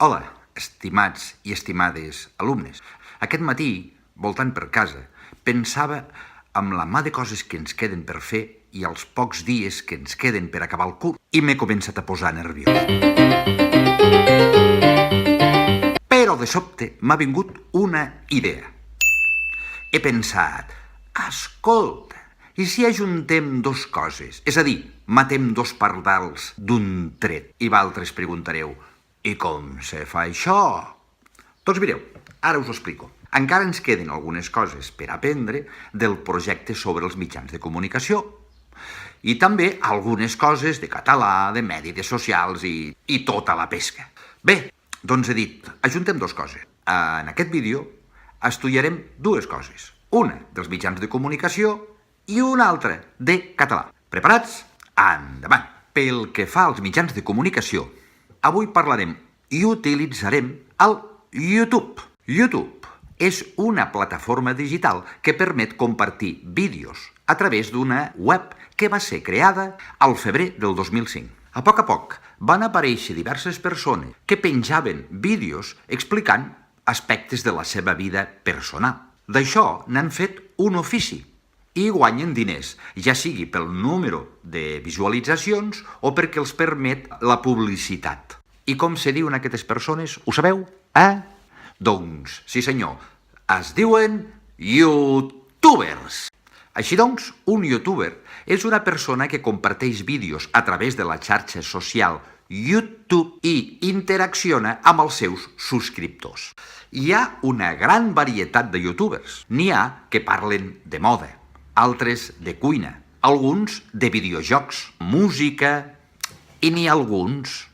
Hola, estimats i estimades alumnes. Aquest matí, voltant per casa, pensava amb la mà de coses que ens queden per fer i els pocs dies que ens queden per acabar el curs i m'he començat a posar nerviós. Però de sobte m'ha vingut una idea. He pensat, escolta, i si ajuntem dos coses? És a dir, matem dos pardals d'un tret. I vosaltres preguntareu, i com se fa això? Doncs mireu, ara us ho explico. Encara ens queden algunes coses per aprendre del projecte sobre els mitjans de comunicació i també algunes coses de català, de mèdies socials i tota la pesca. Bé, doncs he dit, ajuntem dues coses. En aquest vídeo estudiarem dues coses. Una dels mitjans de comunicació i una altra de català. Preparats? Endavant! Pel que fa als mitjans de comunicació, avui parlarem i utilitzarem el YouTube. YouTube és una plataforma digital que permet compartir vídeos a través d'una web que va ser creada al febrer del 2005. A poc van aparèixer diverses persones que penjaven vídeos explicant aspectes de la seva vida personal. D'això n'han fet un ofici i guanyen diners, ja sigui pel número de visualitzacions o perquè els permet la publicitat. I com se diuen aquestes persones? Ho sabeu? Doncs, sí senyor, es diuen youtubers. Així doncs, un youtuber és una persona que comparteix vídeos a través de la xarxa social YouTube i interacciona amb els seus subscriptors. Hi ha una gran varietat de youtubers. N'hi ha que parlen de moda, altres de cuina, alguns de videojocs, música i n'hi ha alguns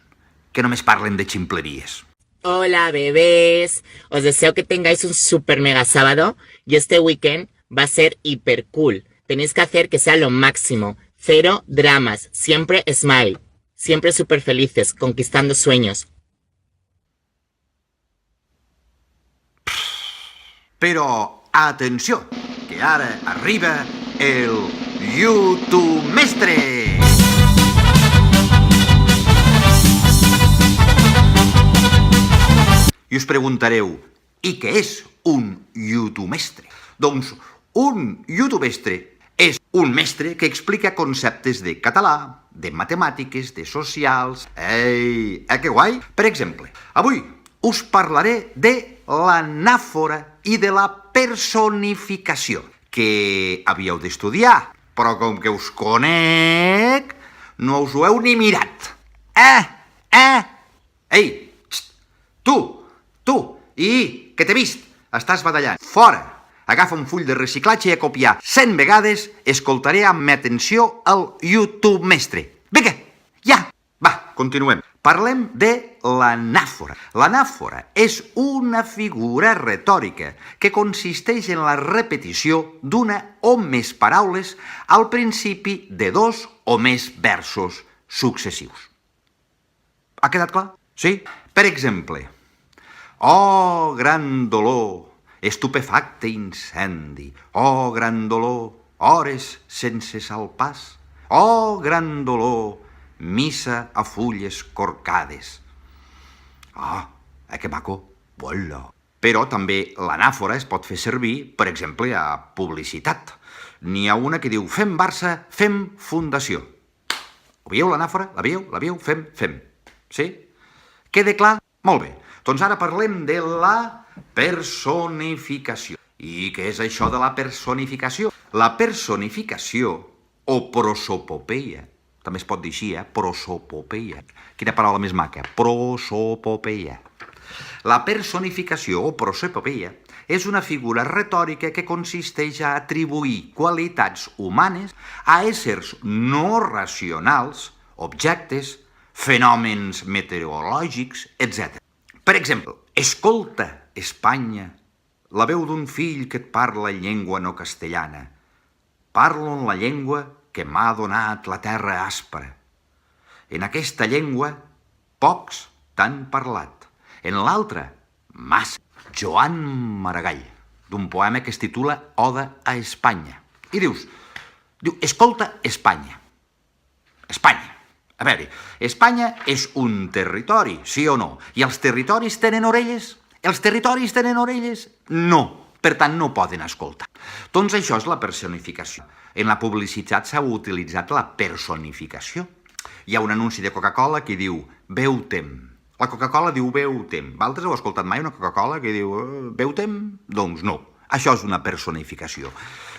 que només parlen de ximpleries. Hola bebés, os deseo que tengáis un super mega sábado y este weekend va a ser hiper cool. Tenéis que hacer que sea lo máximo, cero dramas, siempre smile, siempre super felices, conquistando sueños. Però atenció, que ara arriba el YouTube Mestre! I us preguntareu, i què és un YouTube Mestre? Doncs un YouTube Mestre és un mestre que explica conceptes de català, de matemàtiques, de socials... Ei, que guai! Per exemple, avui us parlaré de l'anàfora i de la personificació, que havíeu d'estudiar, però com que us conec, no us ho heu ni mirat. Ei, tu, que t'he vist, estàs badallant. Fora! Agafa un full de reciclatge i a copiar 100 vegades, escoltaré amb atenció el YouTube Mestre. Vinga, ja! Va, continuem. Parlem de l'anàfora. L'anàfora és una figura retòrica que consisteix en la repetició d'una o més paraules al principi de dos o més versos successius. Ha quedat clar? Sí? Per exemple, oh, gran dolor, estupefacte incendi, oh, gran dolor, hores sense sal pas, oh, gran dolor, missa a fulles corcades. Que maco, voilà. Però també l'anàfora es pot fer servir, per exemple, a publicitat. N'hi ha una que diu, fem Barça, fem Fundació. Ho veieu l'anàfora? La veieu? Fem. Sí? Queda clar? Molt bé. Doncs ara parlem de la personificació. I què és això de la personificació? La personificació, o prosopopeia, també es pot dir així, prosopopeia. Quina paraula més maca, prosopopeia. La personificació, o prosopopeia, és una figura retòrica que consisteix a atribuir qualitats humanes a éssers no racionals, objectes, fenòmens meteorològics, etc. Per exemple, escolta, Espanya, la veu d'un fill que et parla llengua no castellana. Parlo en la llengua que m'ha donat la terra aspra. En aquesta llengua, pocs t'han parlat. En l'altra, massa. Joan Maragall, d'un poema que es titula Oda a Espanya. I diu, escolta, Espanya. A veure, Espanya és un territori, sí o no? I els territoris tenen orelles? Els territoris tenen orelles? No. Per tant, no poden escoltar. Doncs això és la personificació. En la publicitat s'ha utilitzat la personificació. Hi ha un anunci de Coca-Cola que diu «Beu-te'm». La Coca-Cola diu «Beu-te'm». Vosaltres heu escoltat mai una Coca-Cola que diu «Beu-te'm»? Doncs no. Això és una personificació.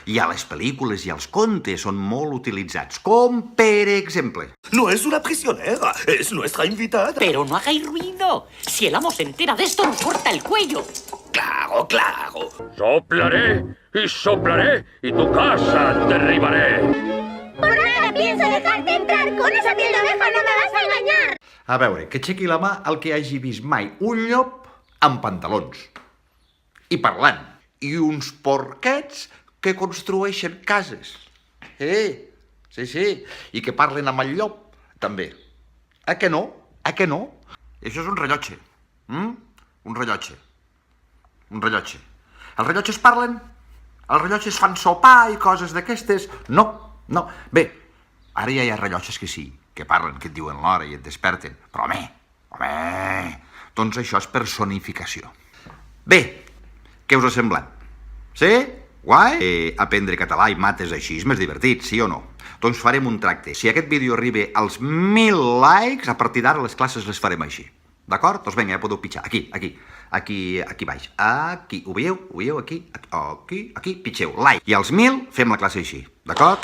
I a les pel·lícules i els contes són molt utilitzats, com per exemple... No es una prisionera, es nuestra invitada. Pero no hagáis ruido. Si el amo se entera de esto, nos corta el cuello. Claro, claro. Soplaré y soplaré y tu casa derribaré. Por nada pienso dejarte entrar. Con esa piel de oveja no me vas a engañar. A veure, que aixequi la mà el que hagi vist mai un llop amb pantalons. I parlant. I uns porquets que construeixen cases. Sí. I que parlen amb el llop, també. A què no? A què no? Això és un rellotge. Un rellotge. Un rellotge. Els rellotges parlen? Els rellotges fan sopar i coses d'aquestes? No. Bé, ara ja hi ha rellotges que sí, que parlen, que et diuen l'hora i et desperten. Però home, doncs això és personificació. Bé, què us ha semblat? Sí? Guai? Aprendre català i mates així és més divertit, sí o no? Doncs farem un tracte. Si aquest vídeo arriba als 1.000 likes, a partir d'ara les classes les farem així. D'acord? Doncs vinga, ja podeu pitjar. Aquí baix. Aquí. Ho veieu? Aquí. Pitgeu. Like. I als 1.000 fem la classe així. D'acord?